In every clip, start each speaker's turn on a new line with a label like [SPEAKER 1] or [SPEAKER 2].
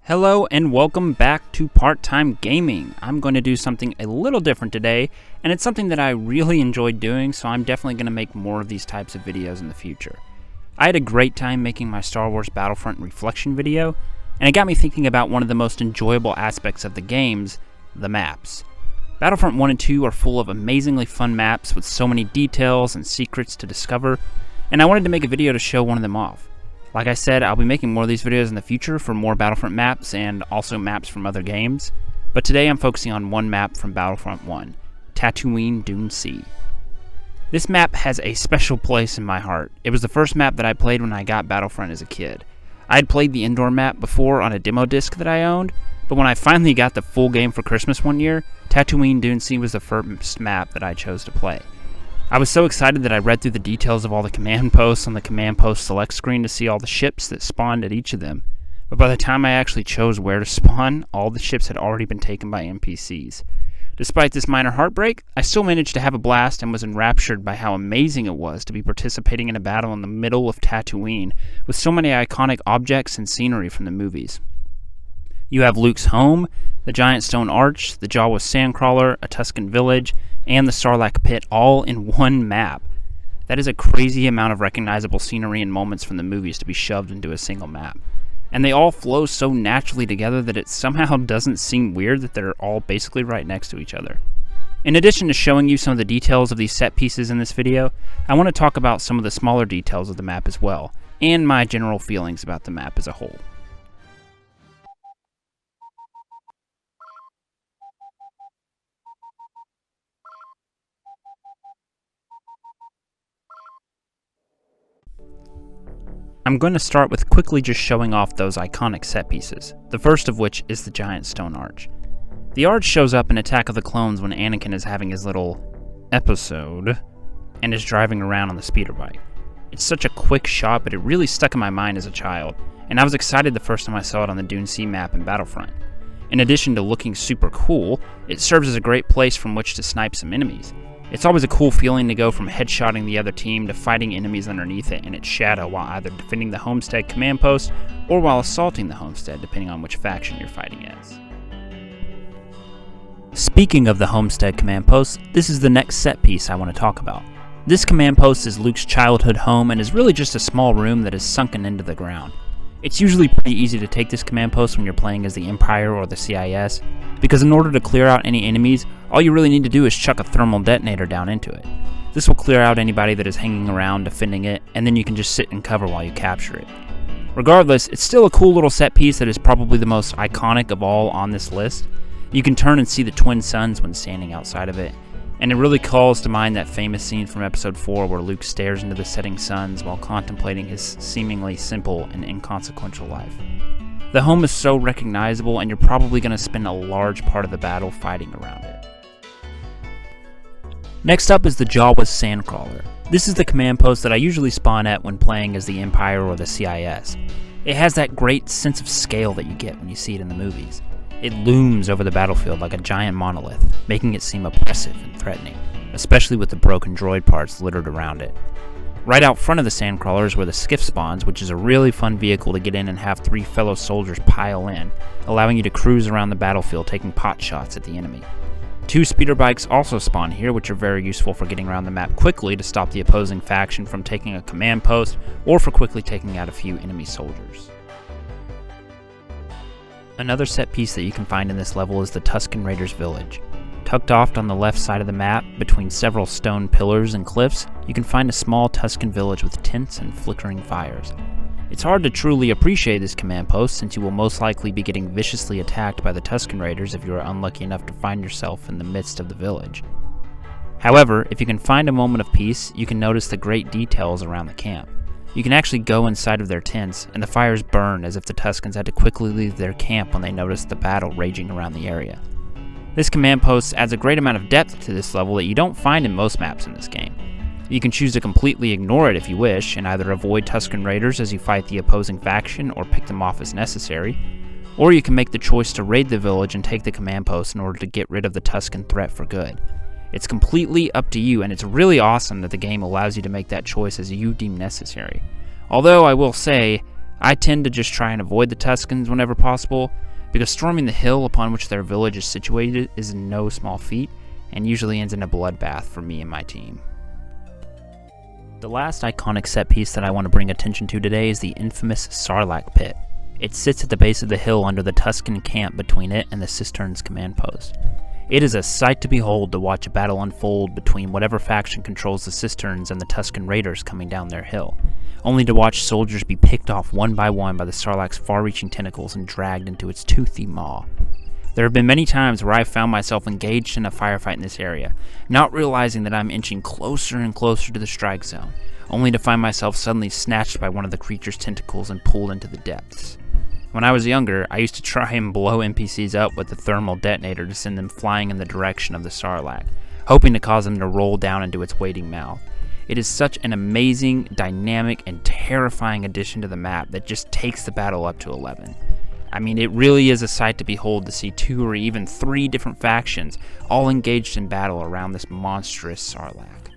[SPEAKER 1] Hello and welcome back to Part-Time Gaming. I'm going to do something a little different today, and it's something that I really enjoyed doing, so I'm definitely going to make more of these types of videos in the future. I had a great time making my Star Wars Battlefront reflection video, and it got me thinking about one of the most enjoyable aspects of the games, the maps. Battlefront 1 and 2 are full of amazingly fun maps with so many details and secrets to discover, and I wanted to make a video to show one of them off. Like I said, I'll be making more of these videos in the future for more Battlefront maps and also maps from other games, but today I'm focusing on one map from Battlefront 1, Tatooine Dune Sea. This map has a special place in my heart. It was the first map that I played when I got Battlefront as a kid. I had played the indoor map before on a demo disc that I owned, but when I finally got the full game for Christmas one year, Tatooine Dune Sea was the first map that I chose to play. I was so excited that I read through the details of all the command posts on the command post select screen to see all the ships that spawned at each of them, but by the time I actually chose where to spawn, all the ships had already been taken by NPCs. Despite this minor heartbreak, I still managed to have a blast and was enraptured by how amazing it was to be participating in a battle in the middle of Tatooine with so many iconic objects and scenery from the movies. You have Luke's home, the giant stone arch, the Jawa sandcrawler, a Tusken village, and the Sarlacc Pit all in one map. That is a crazy amount of recognizable scenery and moments from the movies to be shoved into a single map. And they all flow so naturally together that it somehow doesn't seem weird that they're all basically right next to each other. In addition to showing you some of the details of these set pieces in this video, I want to talk about some of the smaller details of the map as well, and my general feelings about the map as a whole. I'm going to start with quickly just showing off those iconic set pieces, the first of which is the giant stone arch. The arch shows up in Attack of the Clones when Anakin is having his little episode and is driving around on the speeder bike. It's such a quick shot, but it really stuck in my mind as a child, and I was excited the first time I saw it on the Dune Sea map in Battlefront. In addition to looking super cool, it serves as a great place from which to snipe some enemies. It's always a cool feeling to go from headshotting the other team to fighting enemies underneath it in its shadow while either defending the Homestead command post or while assaulting the Homestead, depending on which faction you're fighting as. Speaking of the Homestead command post, this is the next set piece I want to talk about. This command post is Luke's childhood home and is really just a small room that is sunken into the ground. It's usually pretty easy to take this command post when you're playing as the Empire or the CIS, because in order to clear out any enemies, all you really need to do is chuck a thermal detonator down into it. This will clear out anybody that is hanging around defending it, and then you can just sit and cover while you capture it. Regardless, it's still a cool little set piece that is probably the most iconic of all on this list. You can turn and see the twin suns when standing outside of it, and it really calls to mind that famous scene from Episode 4 where Luke stares into the setting suns while contemplating his seemingly simple and inconsequential life. The home is so recognizable, and you're probably going to spend a large part of the battle fighting around it. Next up is the Jawa sandcrawler. This is the command post that I usually spawn at when playing as the Empire or the CIS. It has that great sense of scale that you get when you see it in the movies. It looms over the battlefield like a giant monolith, making it seem oppressive and threatening, especially with the broken droid parts littered around it. Right out front of the sandcrawler is where the skiff spawns, which is a really fun vehicle to get in and have three fellow soldiers pile in, allowing you to cruise around the battlefield taking pot shots at the enemy. Two speeder bikes also spawn here, which are very useful for getting around the map quickly to stop the opposing faction from taking a command post or for quickly taking out a few enemy soldiers. Another set piece that you can find in this level is the Tusken Raiders village. Tucked off on the left side of the map, between several stone pillars and cliffs, you can find a small Tusken village with tents and flickering fires. It's hard to truly appreciate this command post since you will most likely be getting viciously attacked by the Tusken Raiders if you are unlucky enough to find yourself in the midst of the village. However, if you can find a moment of peace, you can notice the great details around the camp. You can actually go inside of their tents, and the fires burn as if the Tuskens had to quickly leave their camp when they noticed the battle raging around the area. This command post adds a great amount of depth to this level that you don't find in most maps in this game. You can choose to completely ignore it if you wish, and either avoid Tusken Raiders as you fight the opposing faction or pick them off as necessary, or you can make the choice to raid the village and take the command post in order to get rid of the Tusken threat for good. It's completely up to you, and it's really awesome that the game allows you to make that choice as you deem necessary. Although I will say, I tend to just try and avoid the Tuscans whenever possible, because storming the hill upon which their village is situated is no small feat, and usually ends in a bloodbath for me and my team. The last iconic set piece that I want to bring attention to today is the infamous Sarlacc Pit. It sits at the base of the hill under the Tuscan camp between it and the Cistern's command post. It is a sight to behold to watch a battle unfold between whatever faction controls the Cisterns and the Tuscan raiders coming down their hill, only to watch soldiers be picked off one by one by the Sarlacc's far-reaching tentacles and dragged into its toothy maw. There have been many times where I've found myself engaged in a firefight in this area, not realizing that I'm inching closer and closer to the strike zone, only to find myself suddenly snatched by one of the creature's tentacles and pulled into the depths. When I was younger, I used to try and blow NPCs up with a thermal detonator to send them flying in the direction of the Sarlacc, hoping to cause them to roll down into its waiting mouth. It is such an amazing, dynamic, and terrifying addition to the map that just takes the battle up to 11. I mean, it really is a sight to behold to see 2 or even 3 different factions all engaged in battle around this monstrous Sarlacc.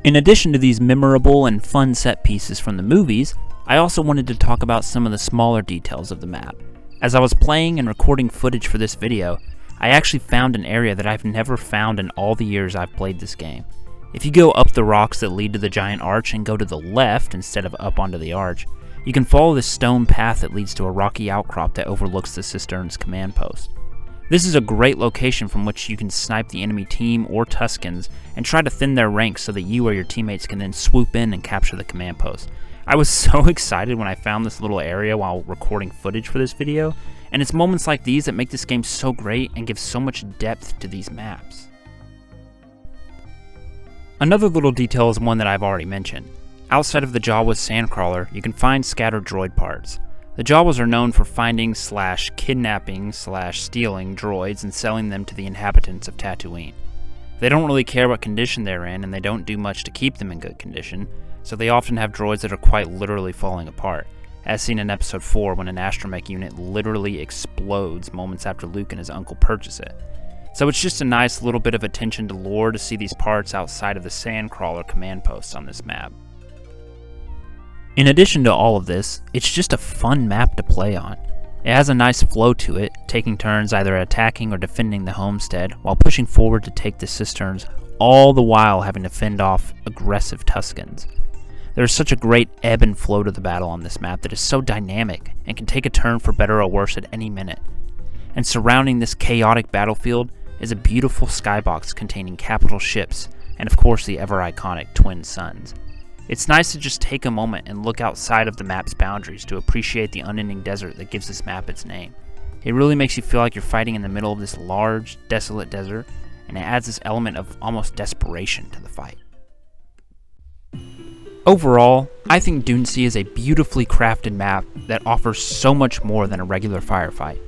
[SPEAKER 1] In addition to these memorable and fun set pieces from the movies, I also wanted to talk about some of the smaller details of the map. As I was playing and recording footage for this video, I actually found an area that I've never found in all the years I've played this game. If you go up the rocks that lead to the giant arch and go to the left instead of up onto the arch, you can follow this stone path that leads to a rocky outcrop that overlooks the Cistern's command post. This is a great location from which you can snipe the enemy team or Tuscans and try to thin their ranks so that you or your teammates can then swoop in and capture the command post. I was so excited when I found this little area while recording footage for this video, and it's moments like these that make this game so great and give so much depth to these maps. Another little detail is one that I've already mentioned. Outside of the Jawa's sandcrawler, you can find scattered droid parts. The Jawas are known for finding / kidnapping / stealing droids and selling them to the inhabitants of Tatooine. They don't really care what condition they're in, and they don't do much to keep them in good condition, so they often have droids that are quite literally falling apart, as seen in episode 4 when an astromech unit literally explodes moments after Luke and his uncle purchase it. So it's just a nice little bit of attention to lore to see these parts outside of the sandcrawler command posts on this map. In addition to all of this, it's just a fun map to play on. It has a nice flow to it, taking turns either attacking or defending the Homestead while pushing forward to take the Cisterns, all the while having to fend off aggressive Tuscans. There's such a great ebb and flow to the battle on this map that is so dynamic and can take a turn for better or worse at any minute. And surrounding this chaotic battlefield is a beautiful skybox containing capital ships and of course the ever iconic twin suns. It's nice to just take a moment and look outside of the map's boundaries to appreciate the unending desert that gives this map its name. It really makes you feel like you're fighting in the middle of this large, desolate desert, and it adds this element of almost desperation to the fight. Overall, I think Dune Sea is a beautifully crafted map that offers so much more than a regular firefight.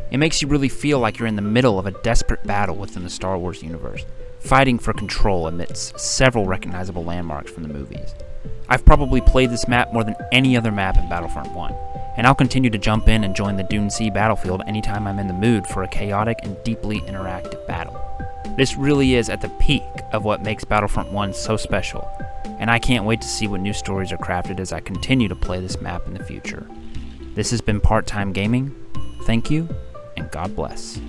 [SPEAKER 1] It makes you really feel like you're in the middle of a desperate battle within the Star Wars universe, fighting for control amidst several recognizable landmarks from the movies. I've probably played this map more than any other map in Battlefront 1, and I'll continue to jump in and join the Dune Sea battlefield anytime I'm in the mood for a chaotic and deeply interactive battle. This really is at the peak of what makes Battlefront 1 so special, and I can't wait to see what new stories are crafted as I continue to play this map in the future. This has been Part Time Gaming. Thank you, and God bless.